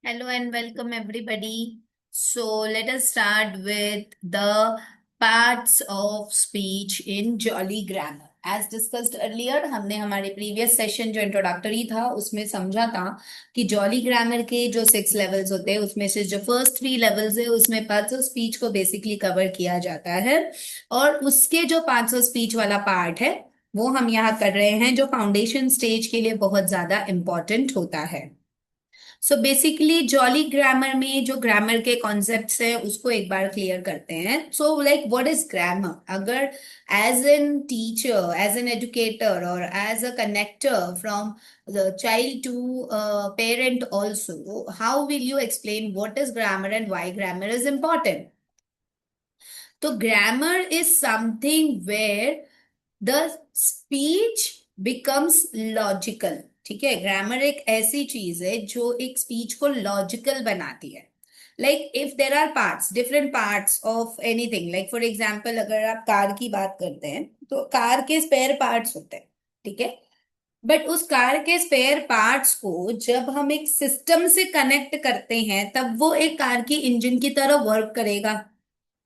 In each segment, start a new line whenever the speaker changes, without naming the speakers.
Hello and welcome everybody. So let us start with the parts of speech in Jolly Grammar. As discussed earlier, हमने हमारे previous session जो introductory था उसमें समझा था कि जॉली ग्रामर के जो 6 लेवल्स होते हैं उसमें से जो फर्स्ट 3 लेवल्स है उसमें पार्ट्स ऑफ स्पीच को बेसिकली कवर किया जाता है। और उसके जो पार्ट्स ऑफ स्पीच वाला पार्ट है वो हम यहाँ कर रहे हैं, जो फाउंडेशन स्टेज के लिए बहुत ज्यादा इम्पोर्टेंट होता है। सो बेसिकली जॉली ग्रामर में जो ग्रामर के कॉन्सेप्ट्स हैं उसको एक बार क्लियर करते हैं। So like what is grammar? अगर as an teacher, as an educator और as a connector from the child to parent also, how will you explain what is grammar and why grammar is important? तो grammar is something where the speech becomes logical. ठीक है, grammar एक ऐसी चीज है जो एक स्पीच को लॉजिकल बनाती है। Like if there are parts, different parts of anything, like for example अगर आप कार की बात करते हैं तो कार के स्पेयर पार्ट्स होते हैं। ठीक है, बट उस कार के स्पेयर पार्ट्स को जब हम एक सिस्टम से कनेक्ट करते हैं तब वो एक कार की इंजन की तरह वर्क करेगा।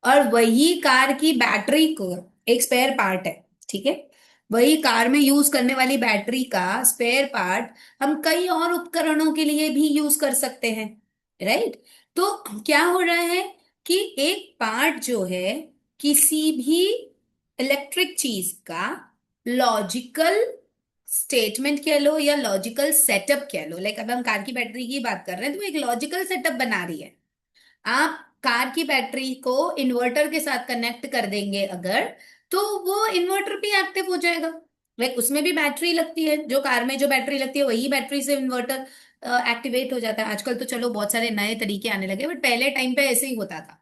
और वही कार की बैटरी को एक स्पेयर पार्ट है। ठीक है, वही कार में यूज करने वाली बैटरी का स्पेयर पार्ट हम कई और उपकरणों के लिए भी यूज कर सकते हैं। राइट? तो क्या हो रहा है कि एक पार्ट जो है किसी भी इलेक्ट्रिक चीज का लॉजिकल स्टेटमेंट कह लो या लॉजिकल सेटअप कह लो। लाइक अब हम कार की बैटरी की बात कर रहे हैं तो वो एक लॉजिकल सेटअप बना रही है। आप कार की बैटरी को इन्वर्टर के साथ कनेक्ट कर देंगे अगर, तो वो इन्वर्टर भी एक्टिव हो जाएगा। लाइक उसमें भी बैटरी लगती है, जो कार में जो बैटरी लगती है वही बैटरी से इन्वर्टर एक्टिवेट हो जाता है। आजकल तो चलो बहुत सारे नए तरीके आने लगे, बट पहले टाइम पे ऐसे ही होता था।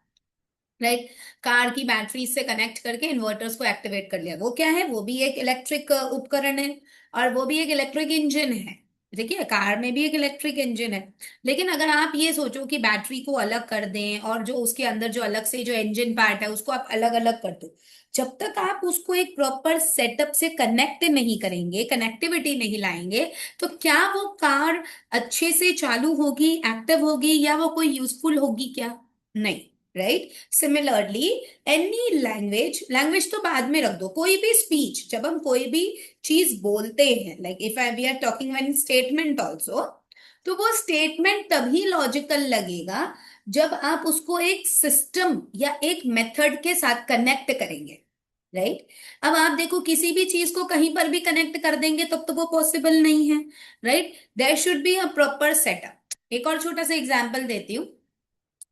राइट? कार की बैटरी से कनेक्ट करके इन्वर्टर्स को एक्टिवेट कर लिया। वो क्या है? वो भी एक इलेक्ट्रिक उपकरण है और वो भी एक इलेक्ट्रिक इंजन है। देखिए, कार में भी एक इलेक्ट्रिक इंजन है। लेकिन अगर आप ये सोचो कि बैटरी को अलग कर दें और जो उसके अंदर जो अलग से जो इंजन पार्ट है उसको आप अलग अलग कर दो, जब तक आप उसको एक प्रॉपर सेटअप से कनेक्ट नहीं करेंगे, कनेक्टिविटी नहीं लाएंगे, तो क्या वो कार अच्छे से चालू होगी, एक्टिव होगी, या वो कोई यूजफुल होगी? क्या? नहीं। Right? Similarly any language, language तो बाद में रख दो, कोई भी स्पीच जब हम कोई भी चीज बोलते हैं, like if I we are talking one statement also, तो वो स्टेटमेंट तभी लॉजिकल लगेगा जब आप उसको एक सिस्टम या एक मेथड के साथ कनेक्ट करेंगे। राइट? अब आप देखो, किसी भी चीज को कहीं पर भी कनेक्ट कर देंगे तब तो वो पॉसिबल नहीं है। Right? There should be a proper setup. एक और छोटा सा एग्जांपल देती हूँ।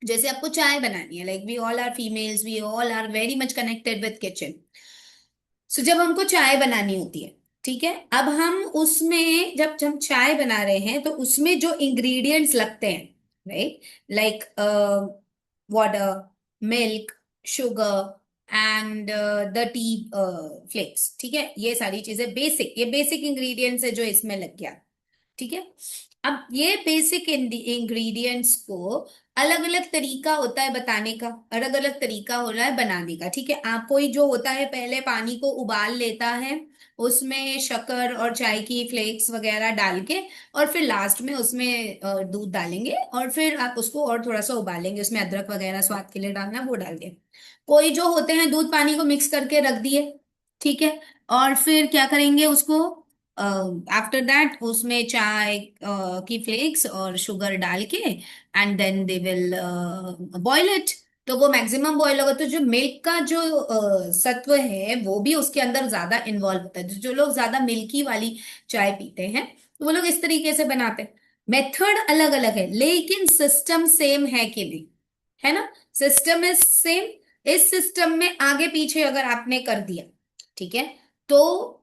जैसे आपको चाय बनानी है, like we all are females, we all are very much connected with kitchen. So जब हमको चाय बनानी होती है, ठीक है, अब हम उसमें जब हम चाय बना रहे हैं तो उसमें जो इंग्रेडिएंट्स लगते हैं, right, like water, milk, sugar and the tea flakes. ठीक है, ये सारी चीजें बेसिक, ये बेसिक इंग्रेडिएंट्स है जो इसमें लग गया। ठीक है, अब ये बेसिक इंग्रेडिएंट्स को अलग अलग तरीका होता है बताने का, अलग अलग तरीका हो रहा है बनाने का। ठीक है, आप कोई जो होता है पहले पानी को उबाल लेता है, उसमें शक्कर और चाय की फ्लेक्स वगैरह डाल के, और फिर लास्ट में उसमें दूध डालेंगे और फिर आप उसको और थोड़ा सा उबालेंगे, उसमें अदरक वगैरह स्वाद के लिए डालना वो डाल के। कोई जो होते हैं दूध पानी को मिक्स करके रख दिए। ठीक है, और फिर क्या करेंगे उसको, आफ्टर दैट उसमें चाय की फ्लेक्स और शुगर डाल के and then they will boil it. तो वो मैक्सिमम बॉईल होगा तो जो मिल्क का जो सत्व है वो भी उसके अंदर ज्यादा इन्वॉल्व होता है। जो लोग ज्यादा मिल्की वाली चाय पीते हैं तो वो लोग इस तरीके से बनाते हैं। मेथड अलग अलग है लेकिन सिस्टम सेम है कि नहीं? है ना? System is same. इस सिस्टम में आगे पीछे अगर आपने कर दिया, ठीक है, तो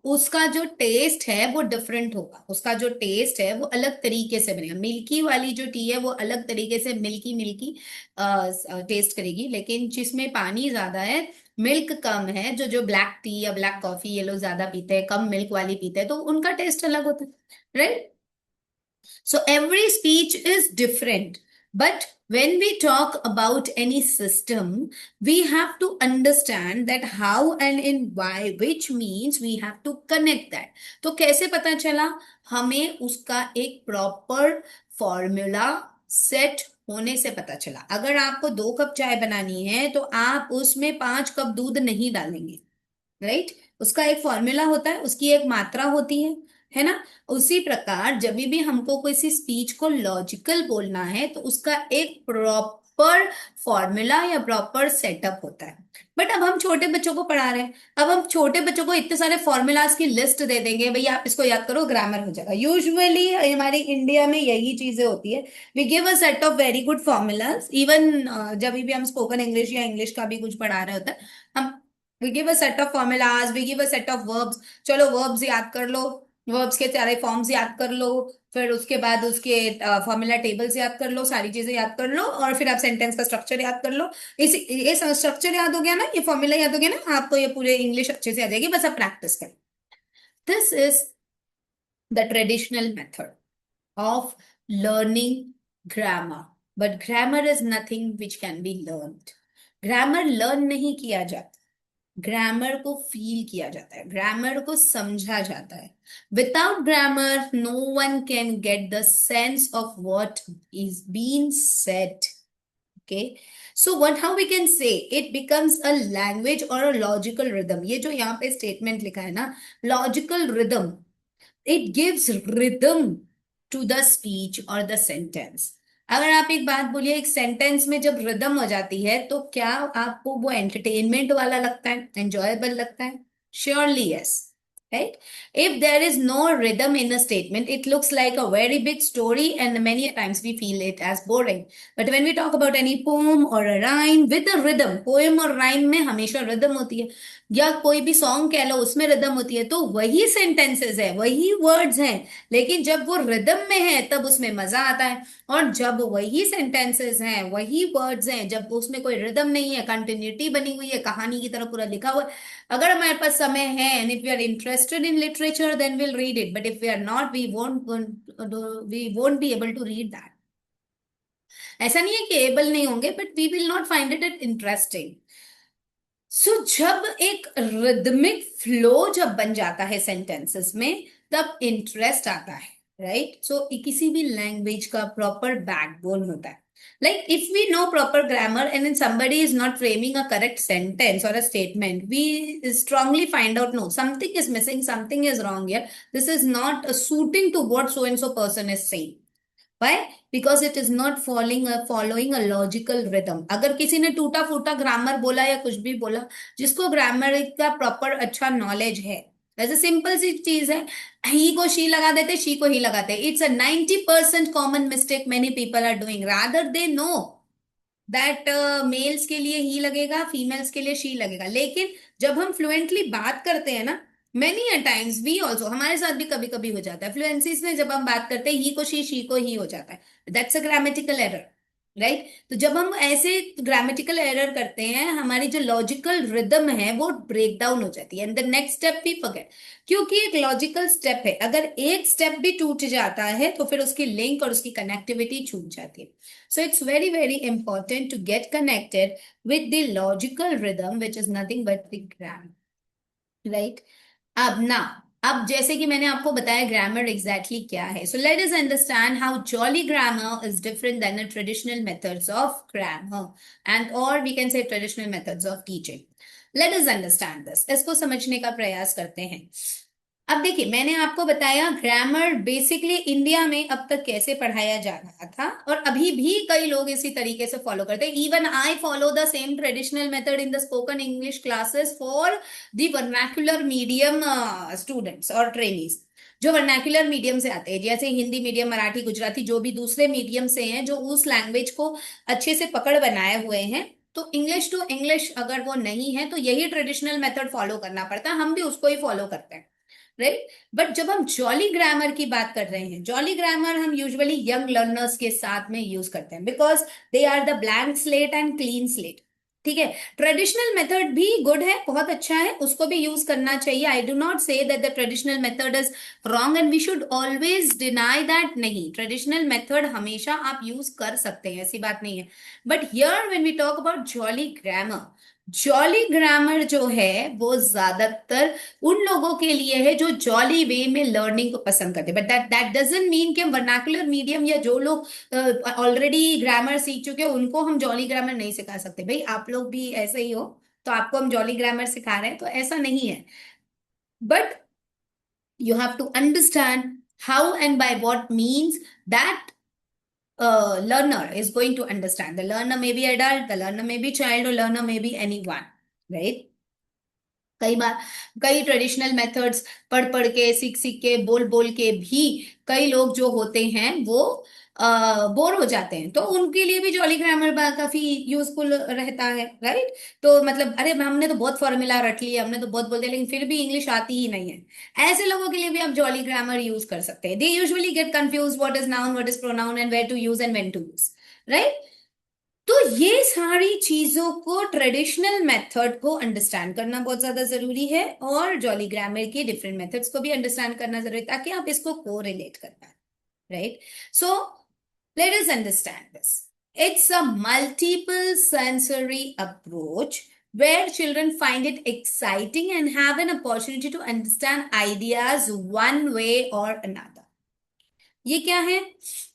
उसका जो टेस्ट है वो डिफरेंट होगा। उसका जो टेस्ट है वो अलग तरीके से बनेगा। मिल्की वाली जो टी है वो अलग तरीके से मिल्की मिल्की टेस्ट करेगी, लेकिन जिसमें पानी ज्यादा है, मिल्क कम है, जो जो ब्लैक टी या ब्लैक कॉफी ये लोग ज्यादा पीते हैं, कम मिल्क वाली पीते हैं, तो उनका टेस्ट अलग होता है। Right? So every speech is different. But when we talk about any system, we have to understand that how and in why, which means we have to connect that. तो कैसे पता चला? हमें उसका एक प्रॉपर फॉर्मूला सेट होने से पता चला। अगर आपको 2 कप चाय बनानी है तो आप उसमें 5 कप दूध नहीं डालेंगे, राइट। उसका एक फॉर्मूला होता है, उसकी एक मात्रा होती है ना। उसी प्रकार जब भी हमको किसी स्पीच को लॉजिकल बोलना है तो उसका एक प्रॉपर फॉर्मूला या प्रॉपर सेटअप होता है। बट अब हम छोटे बच्चों को पढ़ा रहे हैं, अब हम छोटे बच्चों को इतने सारे फॉर्मूलाज की लिस्ट दे देंगे, भैया आप इसको याद करो ग्रामर हो जाएगा। यूजुअली हमारी इंडिया में यही चीजें होती है। We give a set of very good formulas, even जब भी हम स्पोकन इंग्लिश या इंग्लिश का भी कुछ पढ़ा रहे होते हैं, हम we give a set of formulas, we give a set of verbs. चलो वर्ब्स याद कर लो, वर्ब्स के सारे फॉर्म्स याद कर लो, फिर उसके बाद उसके फॉर्मूला टेबल्स याद कर लो, सारी चीजें याद कर लो, और फिर आप सेंटेंस का स्ट्रक्चर याद कर लो। इस ये स्ट्रक्चर याद हो गया ना, ये फॉर्मूला याद हो गया ना, आपको ये पूरे इंग्लिश अच्छे से आ जाएगी, बस आप प्रैक्टिस करें। This is the traditional method of learning grammar. But grammar is nothing which can be learned. Grammar learn नहीं किया जाता, ग्रामर को फील किया जाता है, ग्रामर को समझा जाता है। Without grammar no one can get the sense of what is been said. Okay, so what how we can say it becomes a language और अ लॉजिकल रिदम। ये जो यहाँ पे स्टेटमेंट लिखा है ना, logical rhythm, it gives rhythm to the speech और the sentence. अगर आप एक बात बोलिए, एक सेंटेंस में जब रिदम हो जाती है तो क्या आपको वो एंटरटेनमेंट वाला लगता है, एंजॉयबल लगता है? Surely yes, right? If there is no rhythm in a statement, it looks like a very big story, and many times we feel it as boring. But when we talk about any poem or a rhyme with a rhythm, poem और rhyme में हमेशा rhythm होती है, या कोई भी song कह लो उसमें रिदम होती है, तो वही सेंटेंसेस है, वही वर्ड्स हैं, लेकिन जब वो रिदम में है तब उसमें मजा आता है। और जब वही सेंटेंसेस हैं, वही वर्ड्स हैं, जब उसमें कोई रिदम नहीं है, कंटिन्यूटी बनी हुई है, कहानी की तरह पूरा लिखा हुआ है, अगर हमारे पास समय है, and if we are interested in literature then will read it, but if we are not we won't be able to read that. ऐसा नहीं है कि एबल नहीं होंगे, but we will not find it interesting. So जब एक rhythmic flow जब बन जाता है सेंटेंसेस में, तब इंटरेस्ट आता है, राइट। सो किसी भी लैंग्वेज का प्रॉपर बैकबोन होता है। Like if we know proper grammar and then somebody is not framing a correct sentence or a statement, we strongly find out no, something is missing, something is wrong here. This is not suiting to what so and so person is saying. Why? Because it is not following a logical rhythm. अगर किसी ने टूटा फूटा grammar बोला या कुछ भी बोला, जिसको ग्रामर का प्रॉपर अच्छा नॉलेज है, वैसे सिंपल सी चीज है, ही को शी लगा देते, शी को ही लगाते, it's a 90% common mistake many people are doing. Rather they know that males के लिए ही लगेगा, फीमेल्स के लिए शी लगेगा, लेकिन जब हम फ्लुएंटली बात करते हैं ना, many a times we also, हमारे साथ भी कभी कभी हो जाता है फ्लुएंसीज में, जब हम बात करते हैं ही को शी को ही हो जाता है, that's a grammatical error, right. तो जब हम ऐसे ग्रामेटिकल एरर करते हैं, हमारी जो लॉजिकल रिदम है वो ब्रेक डाउन हो जाती है, एंड द नेक्स्ट स्टेप भी फॉरगेट। क्योंकि एक लॉजिकल स्टेप है, अगर एक स्टेप भी टूट जाता है तो फिर उसकी लिंक और उसकी कनेक्टिविटी छूट जाती है। So it's very, very important to get connected with the logical rhythm, which is nothing but the grammar, right? अब ना, अब जैसे कि मैंने आपको बताया ग्रामर एग्जैक्टली क्या है, so let us understand how jolly grammar is different than the traditional methods of grammar and और we can say traditional methods of teaching. Let us understand this, इसको समझने का प्रयास करते हैं। अब देखिए, मैंने आपको बताया ग्रामर बेसिकली इंडिया में अब तक कैसे पढ़ाया जा रहा था, और अभी भी कई लोग इसी तरीके से फॉलो करते हैं। Even I follow the same traditional method in the spoken English classes for the vernacular medium students और ट्रेनीज, जो वर्नाक्युलर मीडियम से आते हैं, जैसे हिंदी मीडियम, मराठी, गुजराती, जो भी दूसरे मीडियम से हैं, जो उस लैंग्वेज को अच्छे से पकड़ बनाए हुए हैं। तो इंग्लिश टू इंग्लिश अगर वो नहीं है तो यही ट्रेडिशनल मेथड फॉलो करना पड़ता है, हम भी उसको ही फॉलो करते हैं, राइट। बट जब हम जॉली ग्रामर की बात कर रहे हैं, जॉली ग्रामर हम यूजुअली यंग लर्नर्स के साथ में यूज करते हैं, because they are the blank slate and clean slate. ठीक है, ट्रेडिशनल मेथड भी गुड है, बहुत अच्छा है, उसको भी यूज करना चाहिए। I do not say that the traditional method is wrong and we should always deny that, नहीं, ट्रेडिशनल मेथड हमेशा आप यूज कर सकते हैं, ऐसी बात नहीं है। But here when we talk about jolly grammar, jolly grammar जो है वो ज्यादातर उन लोगों के लिए है जो जॉली वे में लर्निंग को पसंद करते हैं, but that that doesn't mean कि हम वर्नाकुलर मीडियम या जो लोग ऑलरेडी ग्रामर सीख चुके हैं उनको हम जॉली ग्रामर नहीं सिखा सकते। भाई आप लोग भी ऐसे ही हो, तो आपको हम जॉली ग्रामर सिखा रहे हैं, तो ऐसा नहीं है। But you have to understand how and by what means that learner is going to understand. The learner may be adult, the learner may be child, or learner may be anyone, right? कई बार कई traditional methods पढ़ पढ़ के सीख सीख के बोल बोल के भी कई लोग जो होते हैं वो बोर हो जाते हैं, तो उनके लिए भी जॉली ग्रामर काफी यूजफुल रहता है, राइट? तो मतलब अरे हमने तो बहुत फॉर्मूला रट लिया, हमने तो बहुत बोल दिया, लेकिन फिर भी इंग्लिश आती ही नहीं है, ऐसे लोगों के लिए भी आप जॉली ग्रामर यूज कर सकते हैं। They usually get confuse what is noun, what is pronoun and where to use and when to use, right? तो ये सारी चीजों को, ट्रेडिशनल मेथड को अंडरस्टैंड करना बहुत ज्यादा जरूरी है, और जॉली ग्रामर के डिफरेंट मेथड्स को भी अंडरस्टैंड करना जरूरी है, ताकि आप इसको को रिलेट कर पाए, right? So let us understand this. It's a multiple sensory approach where children find it exciting and have an opportunity to understand ideas one way or another. ये क्या है?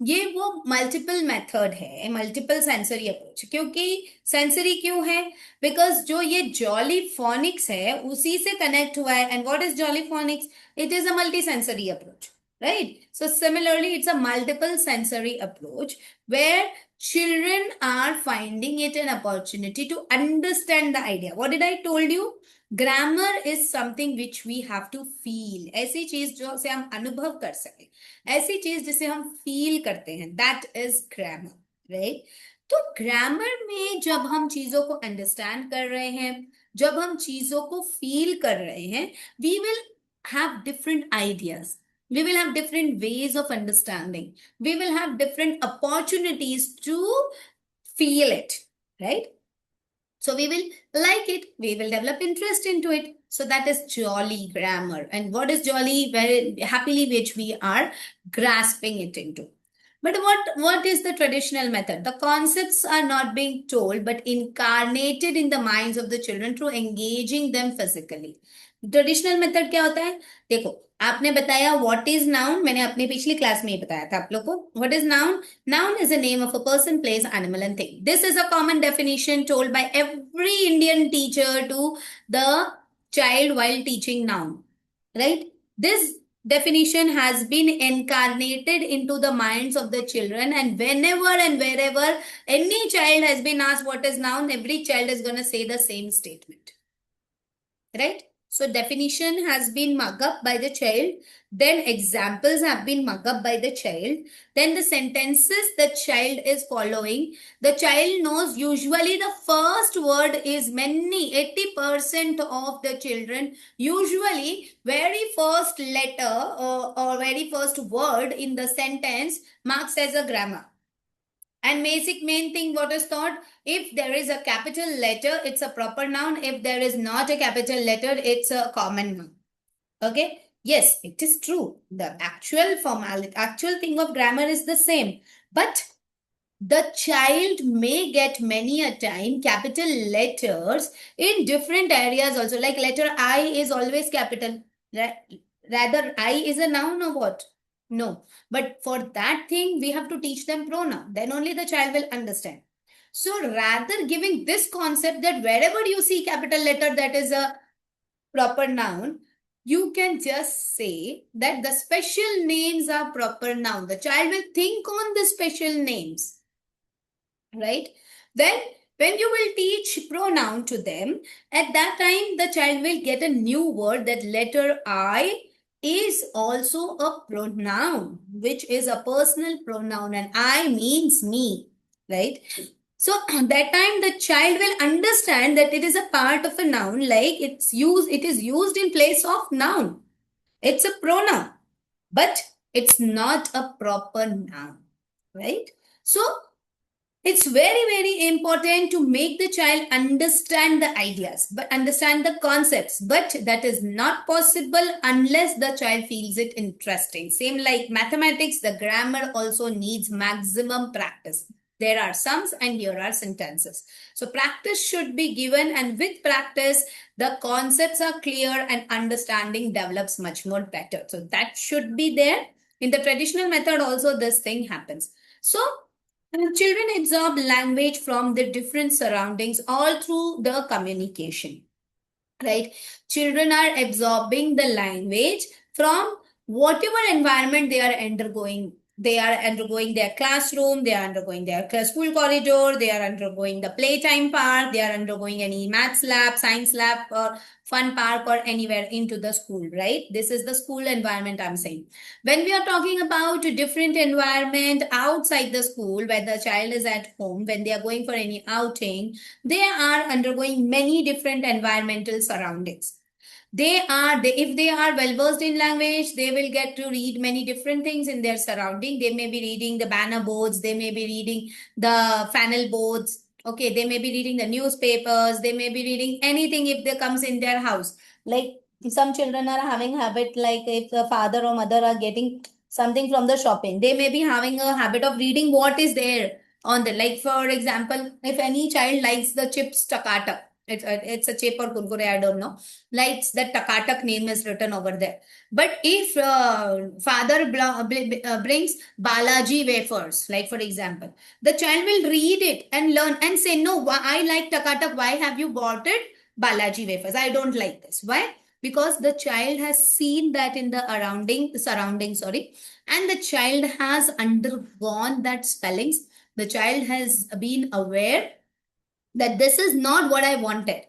ये वो मल्टीपल मेथड है, मल्टीपल सेंसरी अप्रोच। क्योंकि sensory क्यों है? Because जो ये जॉली फोनिक्स है उसी से कनेक्ट हुआ है। And what is jolly phoenix? It is a multi sensory approach, right? So similarly, it's a multiple sensory approach where children are finding it an opportunity to understand the idea. What did I told you? Grammar is something which we have to feel. ऐसी चीज जो से हम अनुभव कर सके, ऐसी चीज जिसे हम फील करते हैं, दैट इज ग्रामर, राइट? तो ग्रामर में जब हम चीजों को अंडरस्टैंड कर रहे हैं, जब हम चीजों को फील कर रहे हैं, we will have different ideas, we will have different ways of understanding, we will have different opportunities to feel it, right? So we will like it, we will develop interest into it. So that is jolly grammar. And what is jolly? Very happily, which we are grasping it into. But what is the traditional method? The concepts are not being told, but incarnated in the minds of the children through engaging them physically. Traditional method क्या होता है? देखो, आपने बताया what is noun, मैंने अपनी पिछली class में ही बताया था आप लोग को। What is noun? Noun is a name of a person, place, animal, and thing. This is a common definition told by every Indian teacher to the child while teaching noun, right? This definition has been incarnated into the minds of the children, and whenever and wherever any child has been asked what is noun, every child is going to say the same statement, right? So definition has been mug up by the child, then examples have been mug up by the child, then the sentences the child is following. The child knows usually the first word is many, 80% of the children usually very first letter or very first word in the sentence marks as a grammar. And basic main thing what is taught, if there is a capital letter, it's a proper noun. If there is not a capital letter, it's a common noun. Okay? Yes, it is true. The actual formality, actual thing of grammar is the same. But the child may get many a time capital letters in different areas also. Like letter I is always capital. Rather, I is a noun or what? No. But for that thing, we have to teach them pronoun. Then only the child will understand. So rather giving this concept that wherever you see capital letter, that is a proper noun, you can just say that the special names are proper noun. The child will think on the special names, right? Then when you will teach pronoun to them, at that time the child will get a new word, that letter I is also a pronoun, which is a personal pronoun, and I means me, right? So that time the child will understand that it is a part of a noun, like it is used in place of noun. It's a pronoun, but it's not a proper noun, right? So it's very, very important to make the child understand the ideas, but understand the concepts. But that is not possible unless the child feels it interesting. Same like mathematics, the grammar also needs maximum practice. There are sums and here are sentences. So practice should be given, and with practice, the concepts are clear and understanding develops much more better. So that should be there. In the traditional method also this thing happens. So children absorb language from the different surroundings all through the communication, right? Children are absorbing the language from whatever environment they are undergoing. They are undergoing their classroom, they are undergoing their school corridor, they are undergoing the playtime park, they are undergoing any maths lab, science lab, or fun park, or anywhere into the school, right? This is the school environment I'm saying. When we are talking about a different environment outside the school, where the child is at home, when they are going for any outing, they are undergoing many different environmental surroundings. If they are well versed in language, they will get to read many different things in their surrounding. They may be reading the banner boards, they may be reading the funnel boards, okay, they may be reading the newspapers, they may be reading anything if they comes in their house. Like some children are having habit, like if the father or mother are getting something from the shopping, they may be having a habit of reading what is there on the, like for example, if any child likes the chips takata, it's a chip or kurkure, I don't know, like that takatak name is written over there. But if father brings Balaji wafers, like for example, the child will read it and learn and say, no, I like takatak, why have you bought it Balaji wafers? I don't like this. Why? Because the child has seen that in the surrounding, sorry, and the child has undergone that spellings. The child has been aware that this is not what I wanted.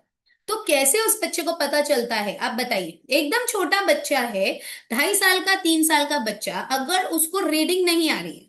तो कैसे उस बच्चे को पता चलता है, आप बताइए? एकदम छोटा बच्चा है, 2.5 साल का, 3 साल का बच्चा, अगर उसको रीडिंग नहीं आ रही है,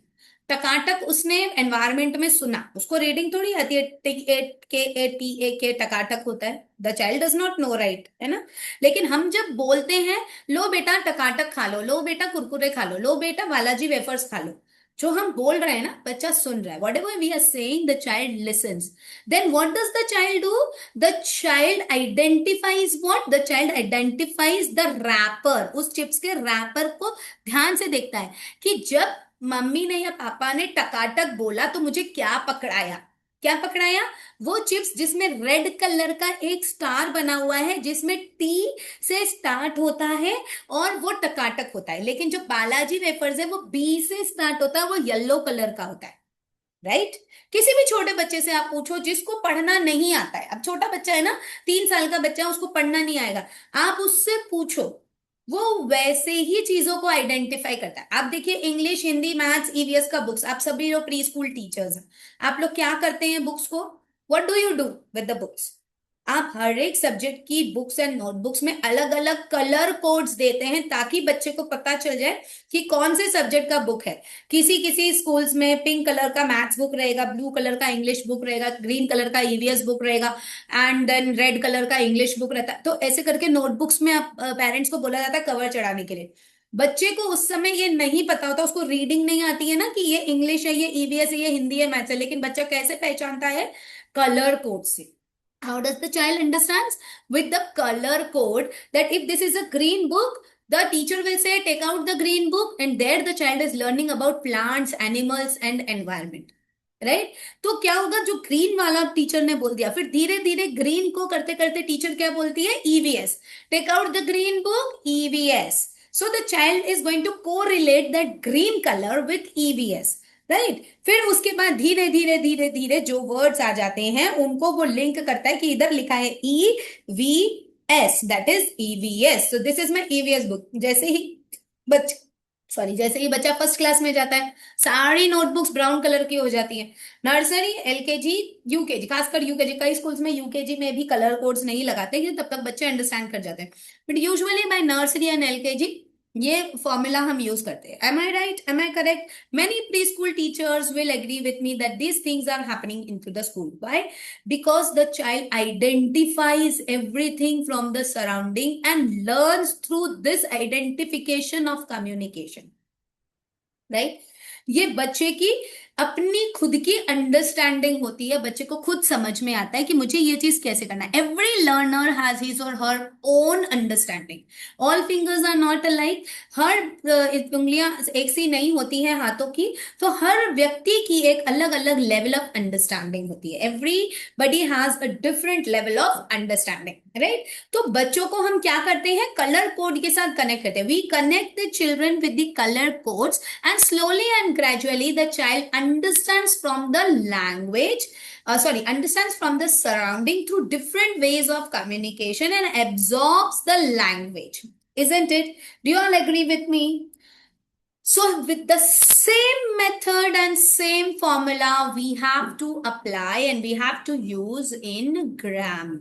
टकाटक उसने एनवायरमेंट में सुना, उसको रीडिंग थोड़ी आती है, टिक एट के ए टी ए के टकाटक होता है, the child does not know, right, है ना? लेकिन हम जब बोलते हैं, लो बेटा टकाटक खा लो बेटा कुरकुरे खा लो बेटा बालाजी वेफर्स खा लो, जो हम बोल रहे हैं ना, बच्चा सुन रहा है, whatever we are saying the child listens. Then what does the child do? The child identifies what? The child identifies the wrapper. उस चिप्स के रैपर को ध्यान से देखता है कि जब मम्मी ने या पापा ने टकाटक बोला तो मुझे क्या पकड़ाया. क्या पकड़ाया? वो चिप्स जिसमें रेड कलर का एक स्टार बना हुआ है, जिसमें टी से स्टार्ट होता है, और वो टकाटक होता है. लेकिन जो बालाजी वेफर्स है वो बी से स्टार्ट होता है, वो येलो कलर का होता है, राइट? किसी भी छोटे बच्चे से आप पूछो जिसको पढ़ना नहीं आता है, अब छोटा बच्चा है ना, 3 साल का बच्चा, उसको पढ़ना नहीं आएगा, आप उससे पूछो, वो वैसे ही चीजों को आइडेंटिफाई करता है. आप देखिए, इंग्लिश, हिंदी, मैथ्स, ईवीएस का बुक्स, आप सभी लोग प्री स्कूल टीचर्स हैं, आप लोग क्या करते हैं बुक्स को? What do you do with the books? आप हर एक सब्जेक्ट की बुक्स एंड नोटबुक्स में अलग अलग कलर कोड्स देते हैं, ताकि बच्चे को पता चल जाए कि कौन से सब्जेक्ट का बुक है. किसी किसी स्कूल्स में पिंक कलर का मैथ्स बुक रहेगा, ब्लू कलर का इंग्लिश बुक रहेगा, ग्रीन कलर का ईवीएस बुक रहेगा, एंड देन रेड कलर का इंग्लिश बुक रहता है. तो ऐसे करके नोटबुक्स में आप पेरेंट्स को बोला जाता है कवर चढ़ाने के लिए. बच्चे को उस समय ये नहीं पता होता, उसको रीडिंग नहीं आती है ना, कि ये इंग्लिश है, ये ईवीएस है, ये हिंदी है, मैथ्स है. लेकिन बच्चा कैसे पहचानता है? कलर कोड से. How does the child understands? With the color code, that if this is a green book, the teacher will say take out the green book, and there the child is learning about plants, animals and environment, right? तो क्या होगा, जो green वाला teacher ने बोल दिया, फिर धीरे धीरे ग्रीन को करते करते टीचर क्या बोलती है? EVS. Take out the green book, EVS. So the child is going to correlate that green colour with EVS, right? फिर उसके बाद धीरे धीरे धीरे धीरे जो वर्ड्स आ जाते हैं उनको वो लिंक करता है कि इधर लिखा है EVS, that is EVS. So this is my EVS book. जैसे ही बच्चा फर्स्ट क्लास में जाता है, सारी नोटबुक्स ब्राउन कलर की हो जाती है. नर्सरी, एलकेजी, यूकेजी, खासकर यूकेजी, कई स्कूल्स में यूकेजी में भी कलर कोड्स नहीं लगाते, क्योंकि तब तक बच्चे अंडरस्टैंड कर जाते हैं. But usually by nursery and LKG ये फॉर्मूला हम यूज करते हैं. Am I right? Am I correct? Many pre school teachers will agree with me that these things are happening in to the school. Why? Because the child identifies everything from the surrounding and learns through this identification of communication, right? ये बच्चे की अपनी खुद की understanding होती है, बच्चे को खुद समझ में आता है कि मुझे ये चीज कैसे करना है। Every learner has his or her own understanding. All fingers are not alike. हर उंगलियां एक सी नहीं होती हैं हाथों की। तो हर व्यक्ति की एक अलग अलग लेवल ऑफ अंडरस्टैंडिंग होती है। Everybody has a different level of understanding, right. तो बच्चों को हम क्या करते हैं, कलर कोड के साथ कनेक्ट करते हैं। We connect the children with the colour codes, and slowly and gradually the child understands from the language, understands from the surrounding through different ways of communication and absorbs the language, isn't it? Do you all agree with me? So with the same method and same formula we have to apply and we have to use in grammar.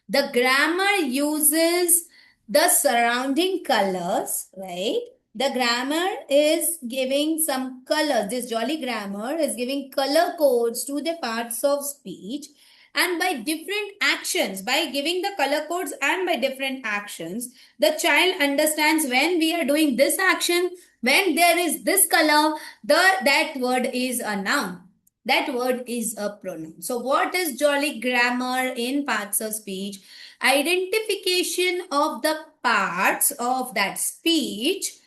The grammar uses the surrounding colors, right? The grammar is giving some colors. This jolly grammar is giving color codes to the parts of speech. And by different actions, by giving the color codes and by different actions, the child understands when we are doing this action, when there is this color, that word is a noun. That word is a pronoun. So what is jolly grammar in parts of speech? Identification of the parts of that speech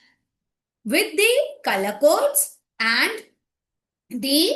with the color codes and the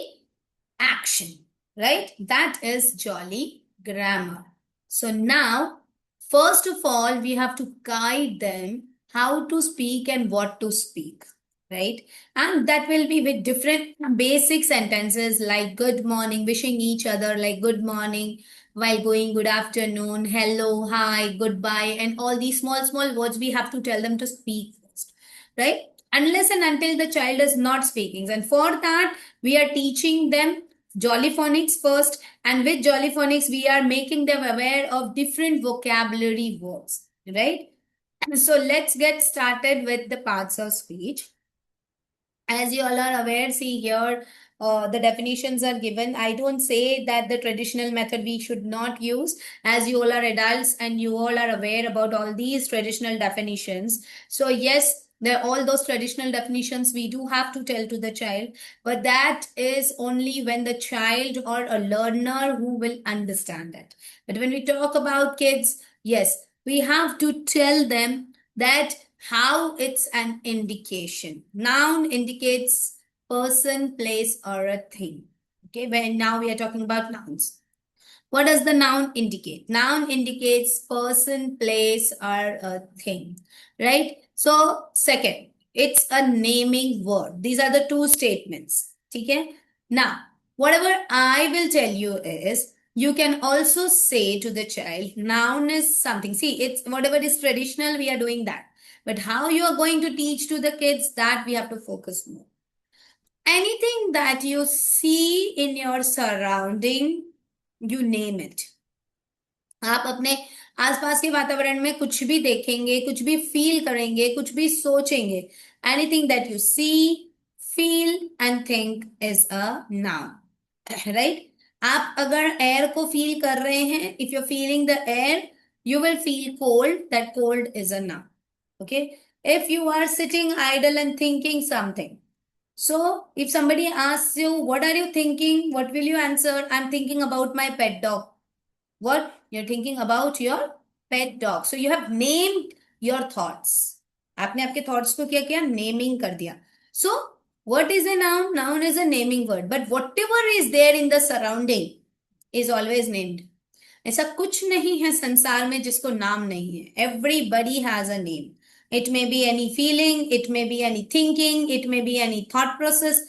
action, right? That is jolly grammar. So now, first of all, we have to guide them how to speak and what to speak, right? And that will be with different basic sentences like good morning, wishing each other like good morning, while going good afternoon, hello, hi, goodbye, and all these small, small words we have to tell them to speak first, right? Unless and until the child is not speaking. And for that, we are teaching them Jolly Phonics first, and with Jolly Phonics, we are making them aware of different vocabulary words, right? So let's get started with the parts of speech. As you all are aware, see here, the definitions are given. I don't say that the traditional method we should not use, as you all are adults and you all are aware about all these traditional definitions. So yes, all those traditional definitions we do have to tell to the child, but that is only when the child or a learner who will understand it. But when we talk about kids, yes, we have to tell them that how it's an indication. Noun indicates person, place, or a thing. Okay, when now we are talking about nouns. What does the noun indicate? Noun indicates person, place, or a thing, right? So, second, it's a naming word. These are the two statements. Okay? Now, whatever I will tell you is, you can also say to the child, noun is something. See, it's whatever is traditional, we are doing that. But how you are going to teach to the kids, that we have to focus more. Anything that you see in your surrounding, you name it. आप अपने आसपास के वातावरण में कुछ भी देखेंगे, कुछ भी फील करेंगे, कुछ भी सोचेंगे, anything that you see, feel and think is a noun, right. आप अगर एयर को फील कर रहे हैं, if you are feeling the air, you will feel cold, that cold is a noun, okay? If you are sitting idle and thinking something, so if somebody asks you, what are you thinking, what will you answer? I'm thinking about my pet dog. What? You're thinking about your pet dog. So you have named your thoughts. आपने आपके thoughts को क्या किया? Naming कर दिया. So what is a noun? Noun is a naming word. But whatever is there in the surrounding is always named. ऐसा कुछ नहीं है संसार में जिसको नाम नहीं है. Everybody has a name. It may be any feeling, it may be any thinking, it may be any thought process,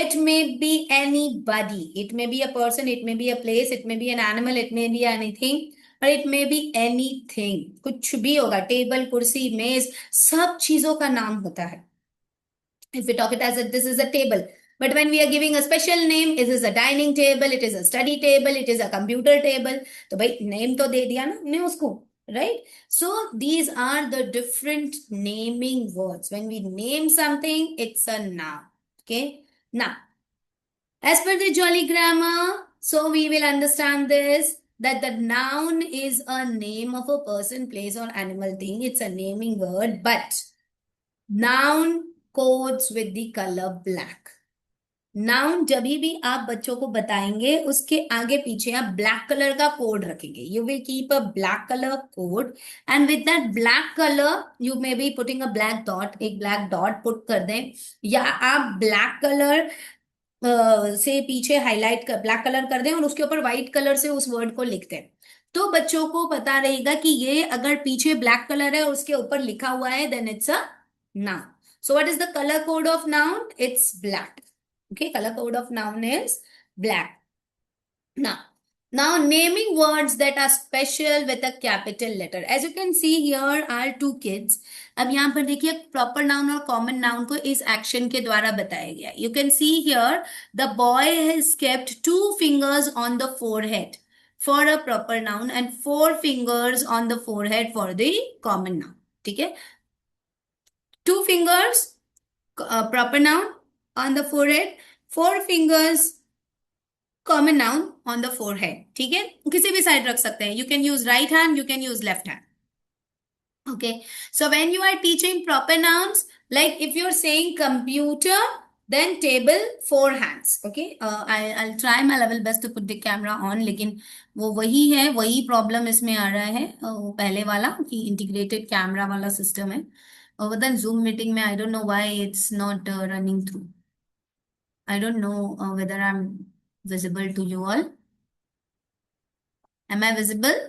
it may be anybody. It may be a person, it may be a place, it may be an animal, it may be anything, or it may be anything. कुछ भी होगा, table, कुर्सी, मेज, सब चीजों का नाम होता है. If we talk it as this is a table. But when we are giving a special name, it is a dining table, it is a study table, it is a computer table. तो भाई name तो दे दिया ना हमने उसको, right? So these are the different naming words. When we name something, it's a noun. Okay. Now, as per the Jolly grammar, so we will understand this, that the noun is a name of a person, place, or animal thing. It's a naming word, but noun codes with the color black. Noun जब भी आप बच्चों को बताएंगे उसके आगे पीछे आप ब्लैक कलर का कोड रखेंगे. You will keep a black colour code and with that black colour you may be putting a black dot. एक ब्लैक डॉट पुट कर दें, या आप ब्लैक कलर से पीछे हाईलाइट कर ब्लैक कलर कर दें और उसके ऊपर व्हाइट कलर से उस वर्ड को लिख दें. तो बच्चों को पता रहेगा कि ये अगर पीछे ब्लैक कलर है और उसके ऊपर लिखा हुआ है then it's a noun. So what is the color code of noun? It's black. Okay, color code of noun is black. Now naming words that are special with a capital letter. As you can see here are two kids. अब यहाँ पर देखिए proper noun और common noun को इस action के द्वारा बताया गया. You can see here the boy has kept 2 fingers on the forehead for a proper noun and 4 fingers on the forehead for the common noun. ठीक है, 2 fingers proper noun on the forehead, 4 fingers common noun on the forehead. ठीक है, किसी भी side रख सकते हैं. You can use right hand, you can use left hand. Okay, so when you are teaching proper nouns, like if you're saying computer, then table, 4 hands. Okay, I'll try my level best to put the camera on. लेकिन वो वही है, वही problem इसमें आ रहा है, वो पहले वाला कि इंटीग्रेटेड कैमरा वाला सिस्टम है. और then Zoom मीटिंग में I don't know why it's not running through. I don't know whether I'm visible to you all. Am I visible?